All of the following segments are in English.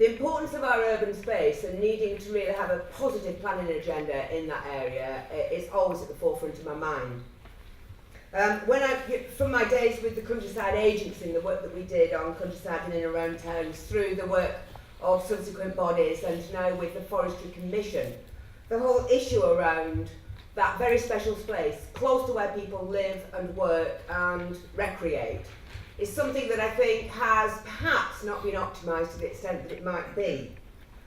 The importance of our urban space and needing to really have a positive planning agenda in that area is always at the forefront of my mind. From my days with the Countryside Agency and the work that we did on countryside and in and around towns, through the work of subsequent bodies and now with the Forestry Commission, the whole issue around that very special space, close to where people live and work and recreate, is something that I think has perhaps not been optimised to the extent that it might be.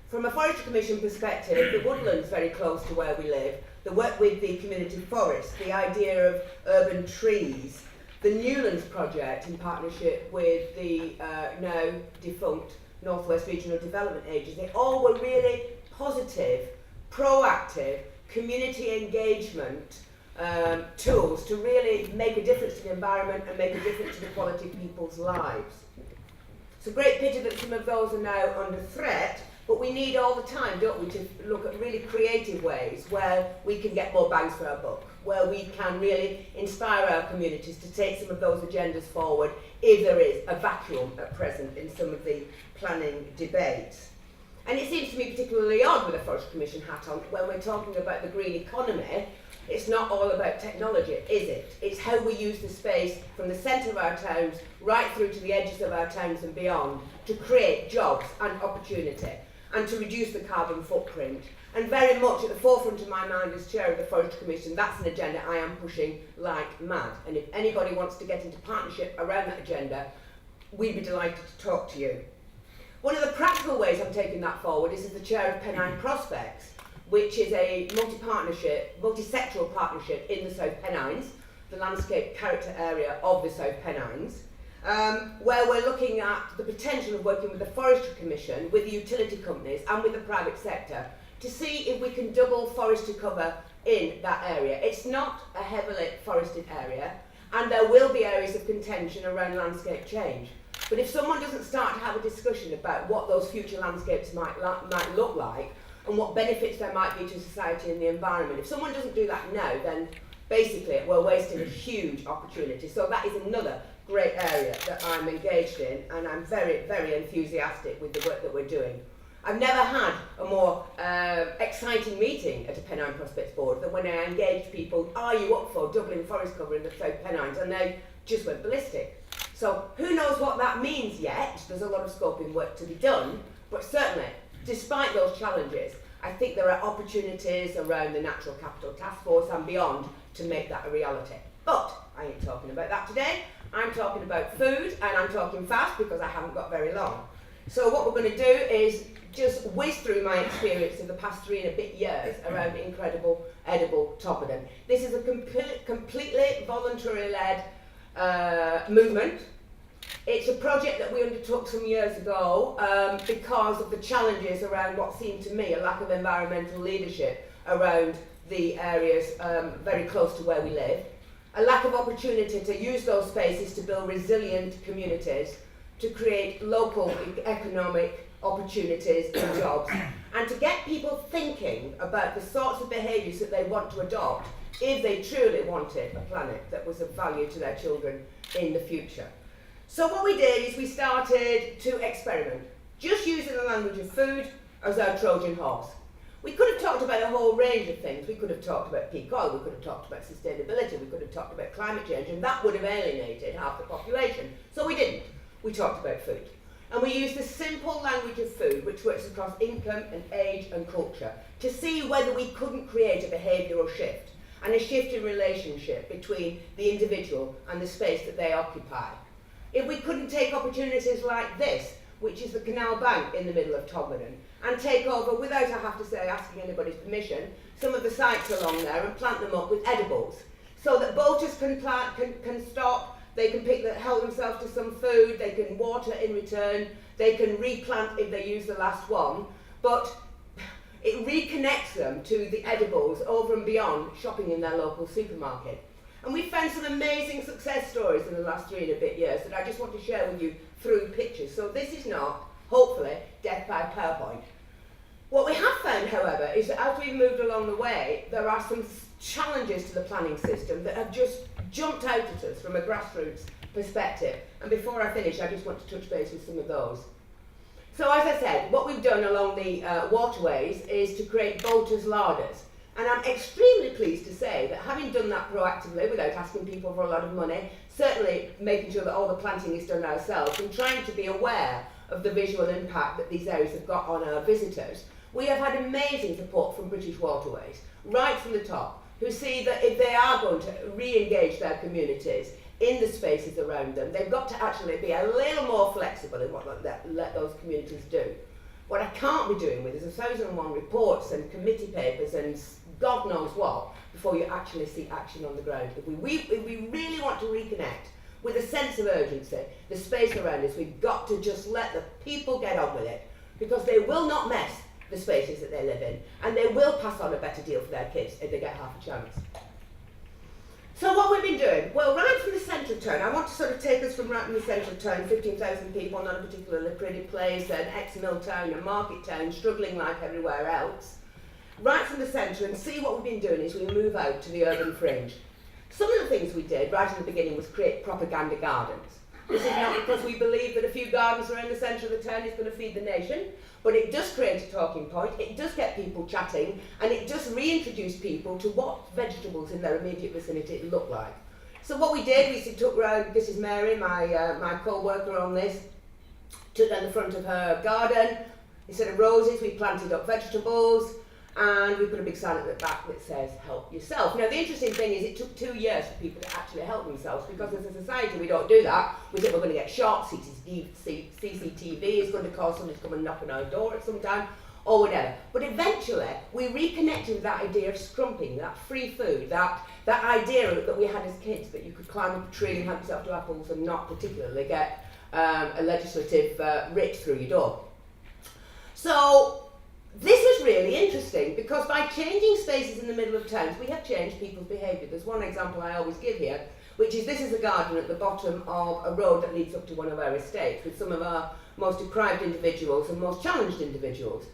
From a Forestry Commission perspective, the woodland's very close to where we live, the work with the community forest, the idea of urban trees, the Newlands project in partnership with the now defunct North West Regional Development Agency, they all were really positive, proactive, community engagement tools to really make a difference to the environment and make a difference to the quality of people's lives. It's a great pity that some of those are now under threat, but we need all the time, don't we, to look at really creative ways where we can get more bangs for our buck, where we can really inspire our communities to take some of those agendas forward if there is a vacuum at present in some of the planning debates. And it seems to me particularly odd with a Forestry Commission hat on when we're talking about the green economy. It's not all about technology, is it? It's how we use the space from the centre of our towns right through to the edges of our towns and beyond to create jobs and opportunity and to reduce the carbon footprint. And very much at the forefront of my mind as chair of the Forestry Commission, that's an agenda I am pushing like mad. And if anybody wants to get into partnership around that agenda, we'd be delighted to talk to you. One of the practical ways I'm taking that forward is as the chair of Pennine Prospects, which is a multi-sectoral partnership in the South Pennines, the landscape character area of the South Pennines, where we're looking at the potential of working with the Forestry Commission, with the utility companies and with the private sector to see if we can double forestry cover in that area. It's not a heavily forested area, and there will be areas of contention around landscape change. But if someone doesn't start to have a discussion about what those future landscapes might look like and what benefits there might be to society and the environment, if someone doesn't do that now, then basically we're wasting a huge opportunity. So that is another great area that I'm engaged in, and I'm very, very enthusiastic with the work that we're doing. I've never had a more exciting meeting at a Pennine Prospects board than when I engaged people, are you up for doubling forest cover in the South Pennines? And they just went ballistic. So who knows what that means yet? There's a lot of scoping work to be done, but certainly, despite those challenges, I think there are opportunities around the Natural Capital Task Force and beyond to make that a reality. But I ain't talking about that today. I'm talking about food, and I'm talking fast because I haven't got very long. So what we're going to do is just whiz through my experience of the past 3 and a bit years around incredible edible Todmorden. This is a completely voluntary-led movement. It's a project that we undertook some years ago because of the challenges around what seemed to me a lack of environmental leadership around the areas very close to where we live, a lack of opportunity to use those spaces to build resilient communities, to create local economic opportunities and jobs, and to get people thinking about the sorts of behaviours that they want to adopt if they truly wanted a planet that was of value to their children in the future. So what we did is we started to experiment, just using the language of food as our Trojan horse. We could have talked about a whole range of things. We could have talked about peak oil, we could have talked about sustainability, we could have talked about climate change, and that would have alienated half the population. So we didn't. We talked about food. And we used the simple language of food, which works across income and age and culture, to see whether we couldn't create a behavioural shift and a shift in relationship between the individual and the space that they occupy. If we couldn't take opportunities like this, which is the canal bank in the middle of Todmorden, and take over, without, I have to say, asking anybody's permission, some of the sites along there and plant them up with edibles, so that boaters can stop, they can help themselves to some food, they can water in return, they can replant if they use the last one, but it reconnects them to the edibles over and beyond shopping in their local supermarket. And we found some amazing success stories in the last 3 and a bit years that I just want to share with you through pictures. So this is not, hopefully, death by PowerPoint. What we have found, however, is that as we've moved along the way, there are some challenges to the planning system that have just jumped out at us from a grassroots perspective. And before I finish, I just want to touch base with some of those. So as I said, what we've done along the waterways is to create bolters larders. And I'm extremely pleased to say that having done that proactively without asking people for a lot of money, certainly making sure that all the planting is done ourselves and trying to be aware of the visual impact that these areas have got on our visitors, we have had amazing support from British Waterways, right from the top, who see that if they are going to re-engage their communities in the spaces around them, they've got to actually be a little more flexible in what let those communities do. What I can't be doing with is 1,001 reports and committee papers and God knows what before you actually see action on the ground. If we really want to reconnect with a sense of urgency, the space around us, we've got to just let the people get on with it, because they will not mess the spaces that they live in, and they will pass on a better deal for their kids if they get half a chance. So what we've been doing, well, right from the centre of town, I want to sort of take us from right from the centre of town, 15,000 people, not a particularly pretty place, an ex-mill town, a market town, struggling like everywhere else, right from the centre, and see what we've been doing is we move out to the urban fringe. Some of the things we did right in the beginning was create propaganda gardens. This is not because we believe that a few gardens around the centre of the town is going to feed the nation, but it does create a talking point, it does get people chatting, and it does reintroduce people to what vegetables in their immediate vicinity look like. So what we did, we took round, this is Mary, my co-worker on this, took down the front of her garden. Instead of roses, we planted up vegetables, and we put a big sign at the back that says, help yourself. Now the interesting thing is it took 2 years for people to actually help themselves, because as a society we don't do that. We think we're going to get shot, CCTV is going to cause someone to come and knock on our door at some time, or whatever. But eventually we reconnected with that idea of scrumping, that free food, that idea that we had as kids, that you could climb up a tree and help yourself to apples and not particularly get a legislative writ through your door. So this was really interesting, because by changing spaces in the middle of towns, we have changed people's behaviour. There's one example I always give here, which is this is a garden at the bottom of a road that leads up to one of our estates with some of our most deprived individuals and most challenged individuals.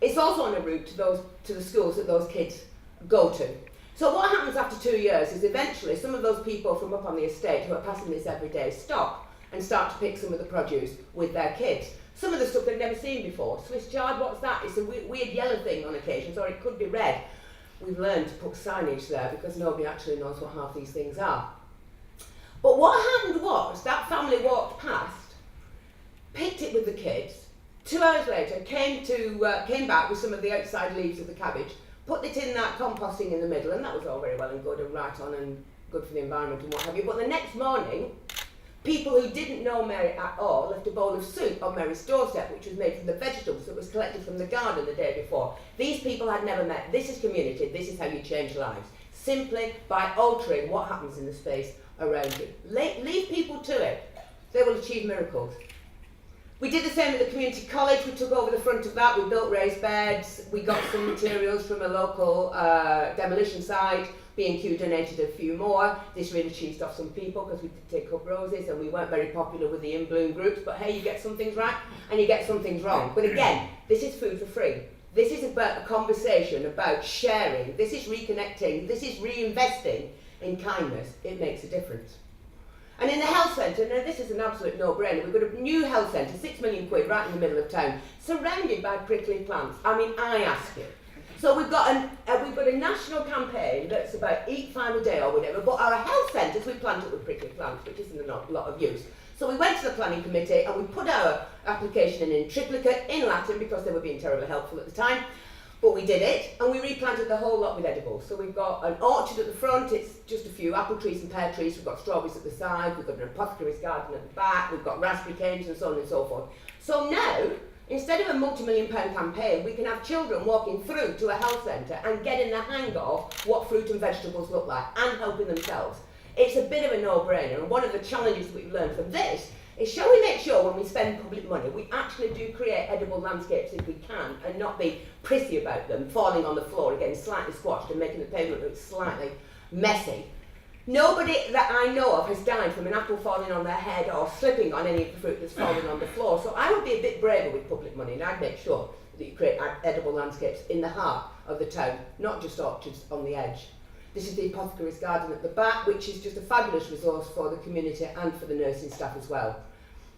It's also on a route to the schools that those kids go to. So what happens after 2 years is eventually some of those people from up on the estate who are passing this every day stop and start to pick some of the produce with their kids. Some of the stuff they've never seen before. Swiss chard, what's that? It's a weird yellow thing on occasions, or it could be red. We've learned to put signage there because nobody actually knows what half these things are. But what happened was that family walked past, picked it with the kids, 2 hours later came back with some of the outside leaves of the cabbage, put it in that composting in the middle, and that was all very well and good and right on and good for the environment and what have you. But the next morning, people who didn't know Mary at all left a bowl of soup on Mary's doorstep, which was made from the vegetables that was collected from the garden the day before. These people had never met. This is community. This is how you change lives. Simply by altering what happens in the space around you. Leave people to it. They will achieve miracles. We did the same at the community college. We took over the front of that. We built raised beds. We got some materials from a local demolition site. B&Q donated a few more. This really cheesed off some people because we did take up roses and we weren't very popular with the in-bloom groups, but hey, you get some things right and you get some things wrong. But again, this is food for free. This is about a conversation about sharing. This is reconnecting. This is reinvesting in kindness. It makes a difference. And in the health centre, now this is an absolute no-brainer. We've got a new health centre, £6 million right in the middle of town, surrounded by prickly plants. I mean, I ask you. So we've got a national campaign that's about eat 5 a day or whatever, but our health centres we plant it with prickly plants, which isn't a lot of use. So we went to the planning committee and we put our application in triplicate, in Latin, because they were being terribly helpful at the time. But we did it, and we replanted the whole lot with edibles. So we've got an orchard at the front, it's just a few apple trees and pear trees, we've got strawberries at the side, we've got an apothecary's garden at the back, we've got raspberry canes and so on and so forth. So now, instead of a multi-million-pound campaign, we can have children walking through to a health centre and getting the hang of what fruit and vegetables look like and helping themselves. It's a bit of a no-brainer, and one of the challenges that we've learned from this is, shall we make sure when we spend public money, we actually do create edible landscapes if we can, and not be prissy about them, falling on the floor and getting slightly squashed and making the pavement look slightly messy. Nobody that I know of has died from an apple falling on their head or slipping on any of the fruit that's fallen on the floor. So I would be a bit braver with public money, and I'd make sure that you create edible landscapes in the heart of the town, not just orchards on the edge. This is the apothecary's garden at the back, which is just a fabulous resource for the community and for the nursing staff as well.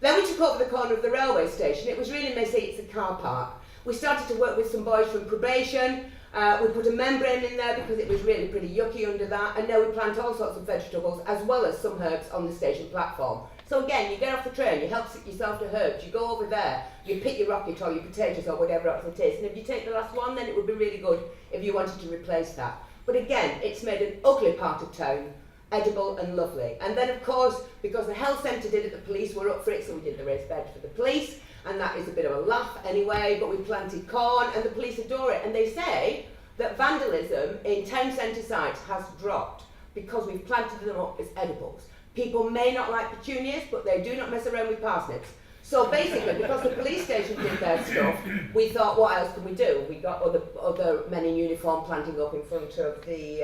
Then we took over the corner of the railway station. It was really messy, it's a car park. We started to work with some boys from probation. We put a membrane in there because it was really pretty yucky under that, and now we plant all sorts of vegetables as well as some herbs on the station platform. So again, you get off the train, you help yourself to herbs, you go over there, you pick your rocket or your potatoes or whatever else it is, and if you take the last one, then it would be really good if you wanted to replace that. But again, it's made an ugly part of town edible and lovely. And then of course, because the health centre did it, the police were up for it, so we did the raised bed for the police, and that is a bit of a laugh anyway, but we planted corn and the police adore it. And they say that vandalism in town centre sites has dropped because we've planted them up as edibles. People may not like petunias, but they do not mess around with parsnips. So basically, because the police station did their stuff, we thought, what else can we do? We got other men in uniform planting up in front of the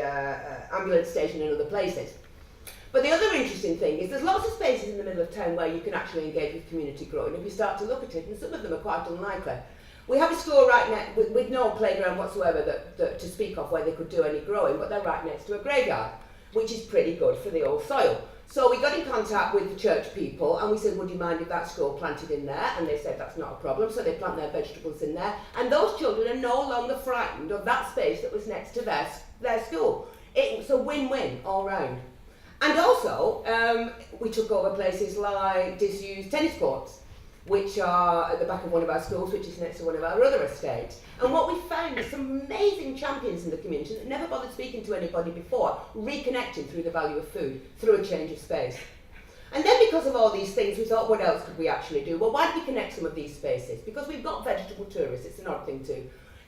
ambulance station and other places. But the other interesting thing is there's lots of spaces in the middle of town where you can actually engage with community growing if you start to look at it, and some of them are quite unlikely. We have a school right next, with no playground whatsoever that to speak of where they could do any growing, but they're right next to a graveyard, which is pretty good for the old soil. So we got in contact with the church people and we said, would you mind if that school planted in there? And they said that's not a problem, so they plant their vegetables in there. And those children are no longer frightened of that space that was next to their school. It was a win-win all round. And also, we took over places like disused tennis courts, which are at the back of one of our schools, which is next to one of our other estates. And what we found is some amazing champions in the community that never bothered speaking to anybody before, reconnecting through the value of food, through a change of space. And then because of all these things, we thought, what else could we actually do? Well, why don't we connect some of these spaces? Because we've got vegetable tourists, it's an odd thing to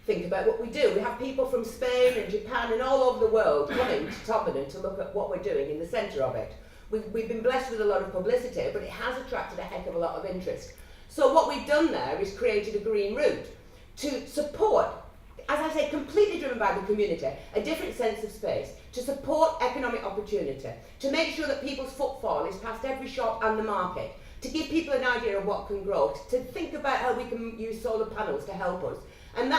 think about what we do. We have people from Spain and Japan and all over the world coming to Todmorden to look at what we're doing in the centre of it. We've been blessed with a lot of publicity, but it has attracted a heck of a lot of interest. So what we've done there is created a green route to support, as I say, completely driven by the community, a different sense of space, to support economic opportunity, to make sure that people's footfall is past every shop and the market, to give people an idea of what can grow, to think about how we can use solar panels to help us. And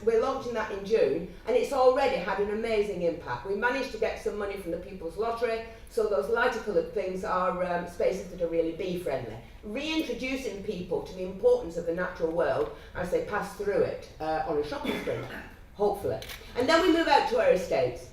we're launching that in June, and it's already had an amazing impact. We managed to get some money from the People's Lottery, so those lighter coloured things are spaces that are really bee friendly. Reintroducing people to the importance of the natural world as they pass through it on a shopping spree, hopefully. And then we move out to our estates.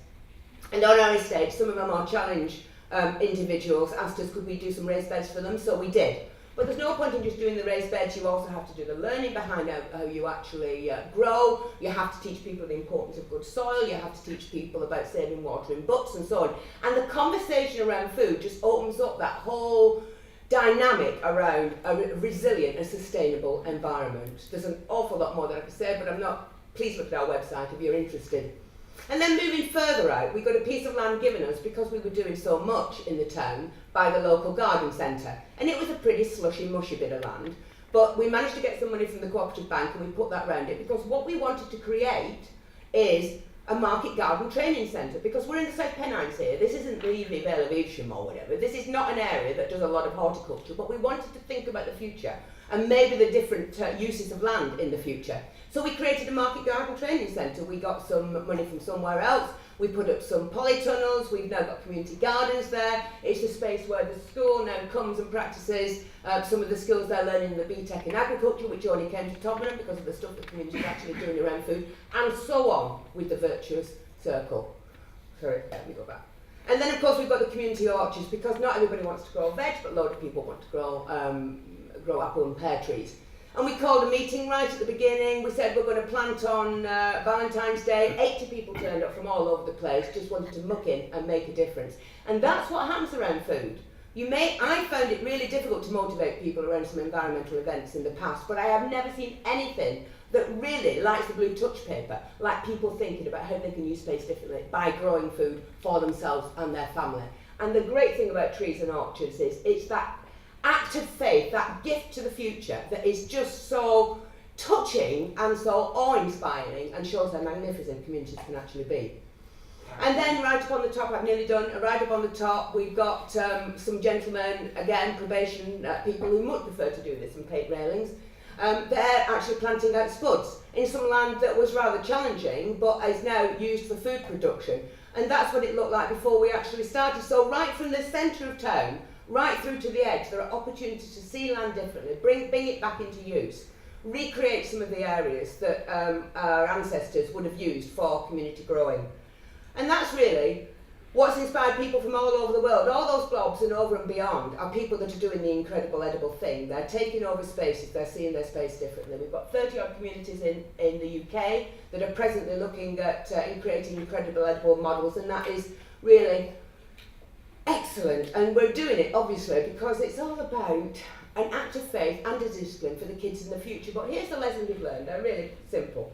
And on our estates, some of our more challenged individuals asked us could we do some raised beds for them, so we did. But there's no point in just doing the raised beds, you also have to do the learning behind how you actually grow. You have to teach people the importance of good soil, you have to teach people about saving water in butts and so on. And the conversation around food just opens up that whole dynamic around a resilient and sustainable environment. There's an awful lot more that I could say, but please look at our website if you're interested. And then moving further out, we got a piece of land given us because we were doing so much in the town by the local garden centre. And it was a pretty slushy, mushy bit of land. But we managed to get some money from the cooperative bank and we put that round it because what we wanted to create is a market garden training centre, because we're in the South Pennines here. This isn't really Vale of Evesham or whatever. This is not an area that does a lot of horticulture, but we wanted to think about the future and maybe the different uses of land in the future. So we created a market garden training centre. We got some money from somewhere else. We put up some polytunnels. We've now got community gardens there. It's the space where the school now comes and practices some of the skills they're learning in the BTEC in agriculture, which only came to Todmorden because of the stuff the community is actually doing around food, and so on with the virtuous circle. Sorry, let me go back. And then of course we've got the community orchards, because not everybody wants to grow veg, but a load of people want to grow apple and pear trees. And we called a meeting right at the beginning. We said we're going to plant on Valentine's Day. 80 people turned up from all over the place, just wanted to muck in and make a difference. And that's what happens around food. I found it really difficult to motivate people around some environmental events in the past, but I have never seen anything that really likes the blue touch paper, like people thinking about how they can use space differently by growing food for themselves and their family. And the great thing about trees and orchards is it's that act of faith, that gift to the future that is just so touching and so awe-inspiring and shows how magnificent communities can actually be. And then right up on the top, I've nearly done, right up on the top, we've got some gentlemen, again, probation people who much prefer to do this and paint railings. They're actually planting out spuds in some land that was rather challenging but is now used for food production. And that's what it looked like before we actually started. So right from the centre of town, right through to the edge, there are opportunities to see land differently, bring it back into use, recreate some of the areas that our ancestors would have used for community growing. And that's really what's inspired people from all over the world. All those blobs and over and beyond are people that are doing the incredible edible thing. They're taking over spaces, they're seeing their space differently. We've got 30 odd communities in the UK that are presently looking at creating incredible edible models, and that is really excellent. And we're doing it obviously because it's all about an act of faith and a discipline for the kids in the future. But here's the lessons we've learned, they're really simple.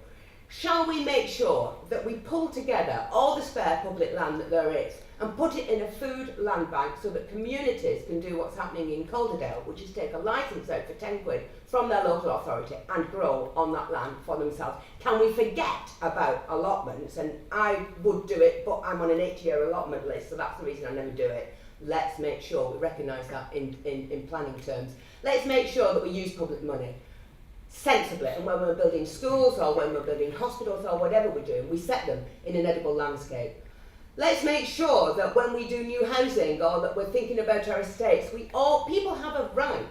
Shall we make sure that we pull together all the spare public land that there is and put it in a food land bank so that communities can do what's happening in Calderdale, which is take a licence out for 10 quid from their local authority and grow on that land for themselves? Can we forget about allotments? And I would do it, but I'm on an 8-year allotment list, so that's the reason I never do it. Let's make sure we recognise that in planning terms. Let's make sure that we use public money sensibly, and when we're building schools or when we're building hospitals or whatever we're doing, we set them in an edible landscape. Let's make sure that when we do new housing or that we're thinking about our estates, people have a right,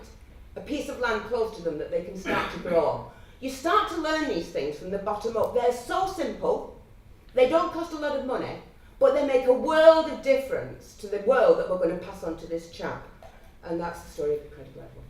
a piece of land close to them that they can start to grow on. You start to learn these things from the bottom up. They're so simple, they don't cost a lot of money, but they make a world of difference to the world that we're going to pass on to this chap. And that's the story of Incredible Edible.